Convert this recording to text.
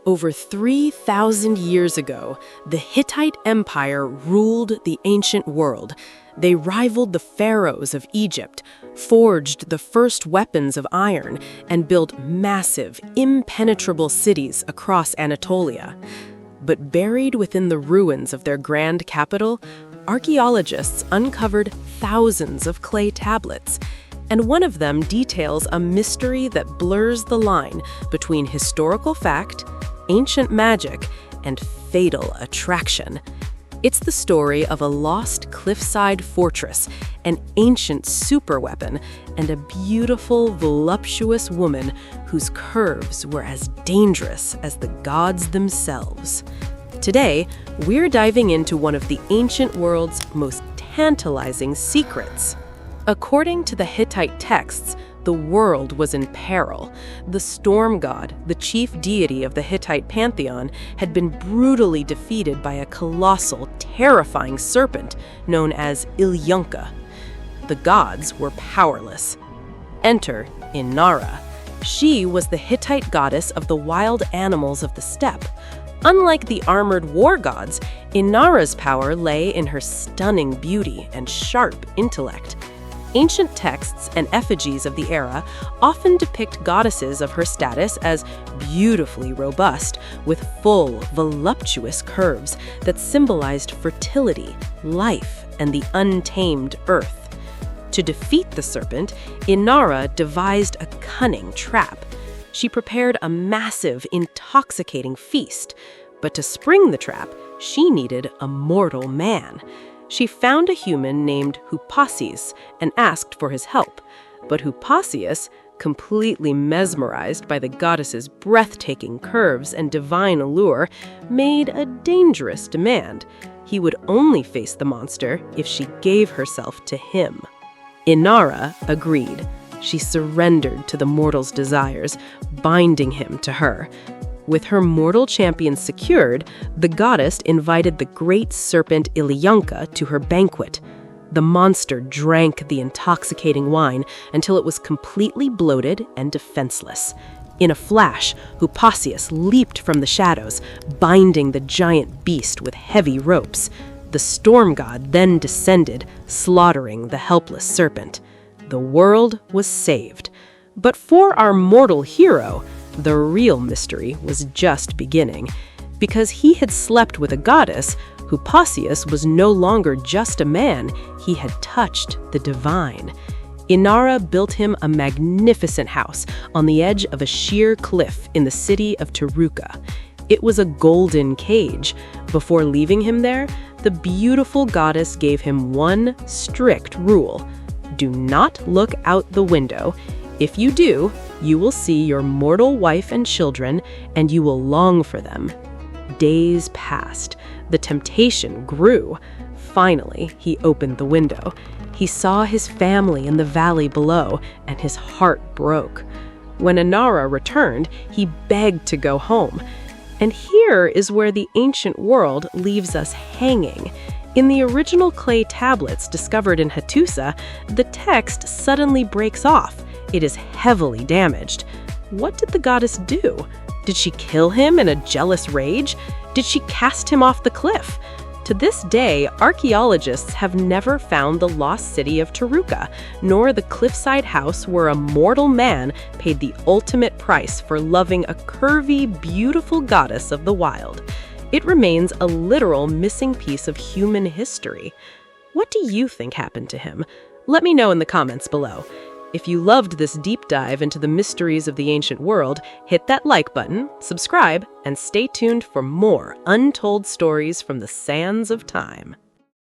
Over 3,000 years ago, the Hittite Empire ruled the ancient world. They rivaled the pharaohs of Egypt, forged the first weapons of iron, and built massive, impenetrable cities across Anatolia. But buried within the ruins of their grand capital, archaeologists uncovered thousands of clay tablets, and one of them details a mystery that blurs the line between historical fact, ancient magic, and fatal attraction. It's the story of a lost cliffside fortress, an ancient superweapon, and a beautiful, voluptuous woman whose curves were as dangerous as the gods themselves. Today, we're diving into one of the ancient world's most tantalizing secrets. According to the Hittite texts, the world was in peril. The storm god, the chief deity of the Hittite pantheon, had been brutally defeated by a colossal, terrifying serpent known as Illuyanka. The gods were powerless. Enter Inara. She was the Hittite goddess of the wild animals of the steppe. Unlike the armored war gods, Inara's power lay in her stunning beauty and sharp intellect. Ancient texts and effigies of the era often depict goddesses of her status as beautifully robust, with full, voluptuous curves that symbolized fertility, life, and the untamed earth. To defeat the serpent, Inara devised a cunning trap. She prepared a massive, intoxicating feast, but to spring the trap, she needed a mortal man. She found a human named Hupasiyas and asked for his help, but Hupasiyas, completely mesmerized by the goddess's breathtaking curves and divine allure, made a dangerous demand. He would only face the monster if she gave herself to him. Inara agreed. She surrendered to the mortal's desires, binding him to her. With her mortal champion secured, the goddess invited the great serpent Illuyanka to her banquet. The monster drank the intoxicating wine until it was completely bloated and defenseless. In a flash, Hupasiyas leaped from the shadows, binding the giant beast with heavy ropes. The storm god then descended, slaughtering the helpless serpent. The world was saved. But for our mortal hero, the real mystery was just beginning. Because he had slept with a goddess, Hupasiyas was no longer just a man, he had touched the divine. Inara built him a magnificent house on the edge of a sheer cliff in the city of Tarukka. It was a golden cage. Before leaving him there, the beautiful goddess gave him one strict rule: do not look out the window. If you do, you will see your mortal wife and children, and you will long for them. Days passed. The temptation grew. Finally, he opened the window. He saw his family in the valley below, and his heart broke. When Inara returned, he begged to go home. And here is where the ancient world leaves us hanging. In the original clay tablets discovered in Hattusa, the text suddenly breaks off. It is heavily damaged. What did the goddess do? Did she kill him in a jealous rage? Did she cast him off the cliff? To this day, archaeologists have never found the lost city of Tarukka, nor the cliffside house where a mortal man paid the ultimate price for loving a curvy, beautiful goddess of the wild. It remains a literal missing piece of human history. What do you think happened to him? Let me know in the comments below. If you loved this deep dive into the mysteries of the ancient world, hit that like button, subscribe, and stay tuned for more untold stories from the sands of time.